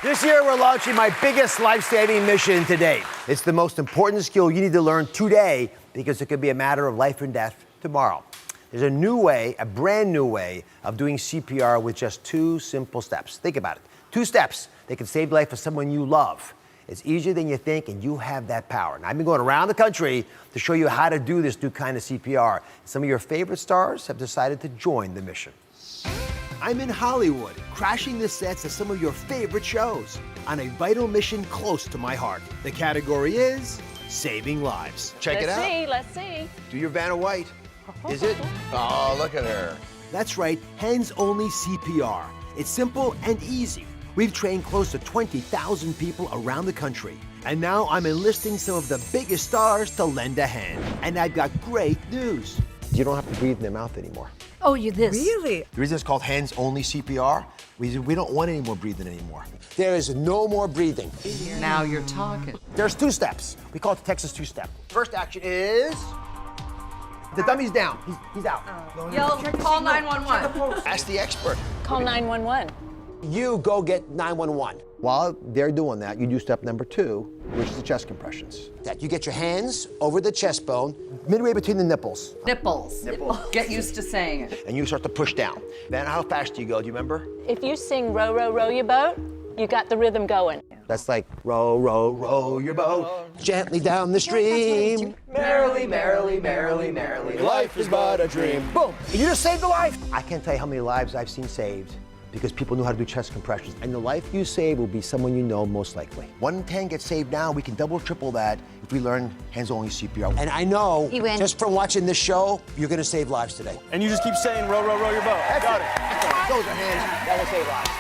This year, we're launching my biggest life-saving mission to date. It's the most important skill you need to learn today because it could be a matter of life and death tomorrow. There's a new way, a brand new way of doing CPR with just 2 simple steps. Think about it. 2 steps that can save the life of someone you love. It's easier than you think, and you have that power. And I've been going around the country to show you how to do this new kind of CPR. Some of your favorite stars have decided to join the mission. I'm in Hollywood, crashing the sets of some of your favorite shows on a vital mission close to my heart. The category is saving lives. Check it out. Let's see. Do your Vanna White. Is it? Oh, look at her. That's right, hands-only CPR. It's simple and easy. We've trained close to 20,000 people around the country. And now I'm enlisting some of the biggest stars to lend a hand. And I've got great news. You don't have to breathe in their mouth anymore. Oh, you this. Really? The reason it's called hands-only CPR, we don't want any more breathing anymore. There is no more breathing. Now you're talking. There's 2 steps. We call it the Texas 2-step. First action is... The dummy's down. He's out. Yo, call 911. Ask the expert. Call 911. You go get 911. While they're doing that, you do step number 2, which is the chest compressions. That you get your hands over the chest bone, midway between the nipples, Nipples. Get used to saying it. and you start to push down. Then how fast do you go? Do you remember? If you sing row, row, row your boat, you got the rhythm going. That's like row, row, row your boat gently down the stream. Merrily, merrily, merrily, merrily. Life is but a dream. Boom! And you just saved a life. I can't tell you how many lives I've seen saved because people know how to do chest compressions. And the life you save will be someone you know most likely. 1 in 10 gets saved now. We can double, triple that if we learn hands-only CPR. And I know, You win. just from watching this show, you're gonna save lives today. And you just keep saying, row, row, row your boat. Got it. Those are hands that will save lives.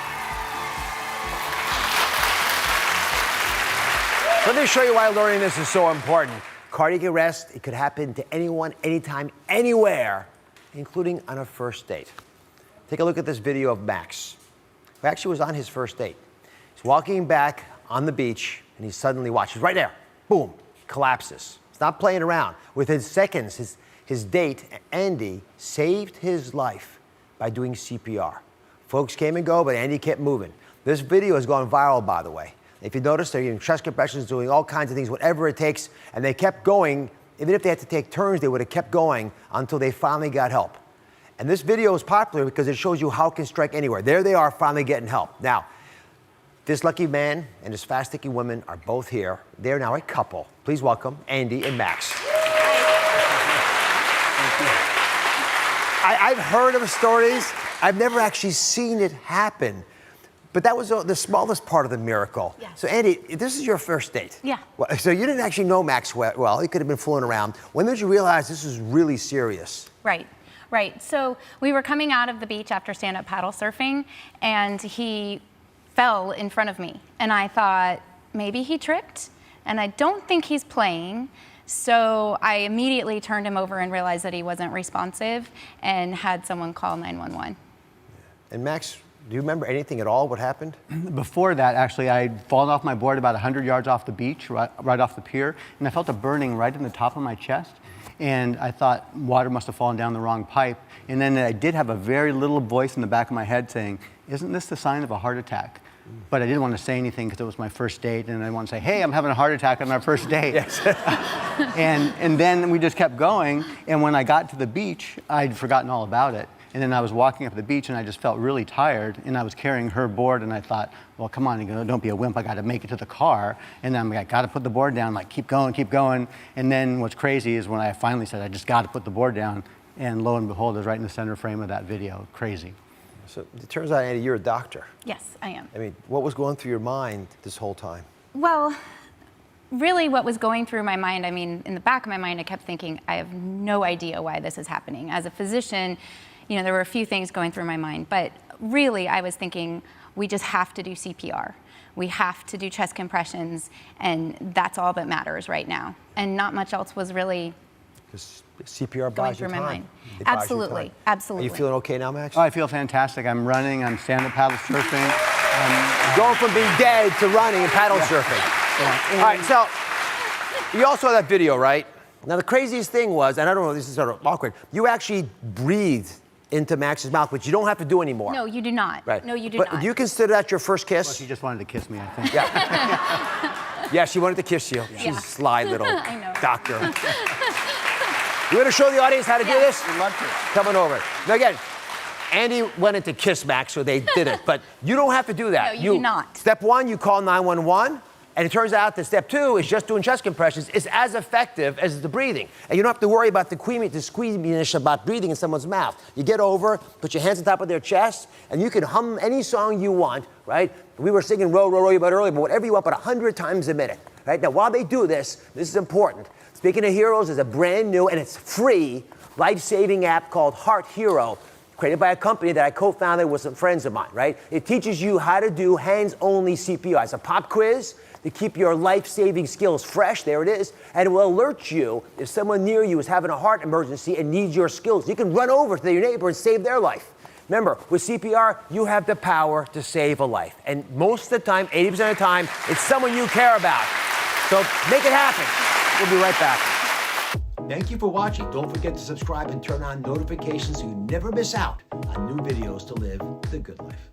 Let me show you why learning this is so important. Cardiac arrest, it could happen to anyone, anytime, anywhere, including on a first date. Take a look at this video of Max, who actually was on his first date. He's walking back on the beach, and he suddenly watches, right there, boom, collapses. He's not playing around. Within seconds, his date, Andy, saved his life by doing CPR. Folks came and go, but Andy kept moving. This video has gone viral, by the way. If you notice, they're using chest compressions, doing all kinds of things, whatever it takes, and they kept going. Even if they had to take turns, they would have kept going until they finally got help. And this video is popular because it shows you how it can strike anywhere. There they are, finally getting help. Now, this lucky man and his fast-thinking woman are both here. They're now a couple. Please welcome Andy and Max. I've heard of stories. I've never actually seen it happen. But that was the smallest part of the miracle. Yes. So Andy, this is your first date. Yeah. Well, so you didn't actually know Max well. He could have been fooling around. When did you realize this is really serious? Right. So we were coming out of the beach after stand-up paddle surfing, and he fell in front of me. And I thought, maybe he tripped, and I don't think he's playing. So I immediately turned him over and realized that he wasn't responsive and had someone call 911. And Max, do you remember anything at all what happened? Before that, actually, I'd fallen off my board about 100 yards off the beach, right off the pier, and I felt a burning right in the top of my chest. And I thought water must have fallen down the wrong pipe. And then I did have a very little voice in the back of my head saying, isn't this the sign of a heart attack? But I didn't want to say anything because it was my first date, and I didn't want to say, hey, I'm having a heart attack on our first date. Yes. and then we just kept going, and when I got to the beach, I'd forgotten all about it. And then I was walking up the beach, and I just felt really tired, and I was carrying her board, and I thought, well, come on, don't be a wimp, I gotta make it to the car. And then I gotta put the board down, like, keep going. And then what's crazy is when I finally said, I just gotta put the board down, and lo and behold, it was right in the center frame of that video. Crazy. So it turns out, Andy, you're a doctor. Yes, I am. I mean, what was going through your mind this whole time? Well, really what was going through my mind, I mean, in the back of my mind, I kept thinking, I have no idea why this is happening. As a physician, you know, there were a few things going through my mind, but really I was thinking, we just have to do CPR. We have to do chest compressions, and that's all that matters right now. And not much else was really CPR going buys you through my time. mind. It buys you Absolutely, time. absolutely. Are you feeling okay now, Max? Oh, I feel fantastic. I'm running, I'm stand-up paddle surfing. Going from being dead to running and paddle surfing. Yeah. All right, so you all saw that video, right? Now the craziest thing was, and I don't know, this is sort of awkward, you actually breathed into Max's mouth, which you don't have to do anymore. No, you do not. Right. No, you do but not. do you consider that your first kiss? Well, she just wanted to kiss me, I think. Yeah. Yeah, she wanted to kiss you. She's Yeah. a sly little I know. doctor. You want to show the audience how to do this? We'd love to. Coming over. Now again, Andy wanted to kiss Max, so they did it. But you don't have to do that. No, you do not. Step one, you call 911. And it turns out that step two is just doing chest compressions is as effective as the breathing. And you don't have to worry about the squeamishness about breathing in someone's mouth. You get over, put your hands on top of their chest, and you can hum any song you want, right? We were singing Row, Row, Row Your Boat earlier, but whatever you want, but 100 times a minute, right? Now, while they do this is important. Speaking of heroes, there's a brand new, and it's free, life-saving app called Heart Hero, created by a company that I co-founded with some friends of mine, right? It teaches you how to do hands-only CPR. It's a pop quiz to keep your life-saving skills fresh. There it is. And it will alert you if someone near you is having a heart emergency and needs your skills. You can run over to your neighbor and save their life. Remember, with CPR, you have the power to save a life. And most of the time, 80% of the time, it's someone you care about. So make it happen. We'll be right back. Thank you for watching. Don't forget to subscribe and turn on notifications so you never miss out on new videos to live the good life.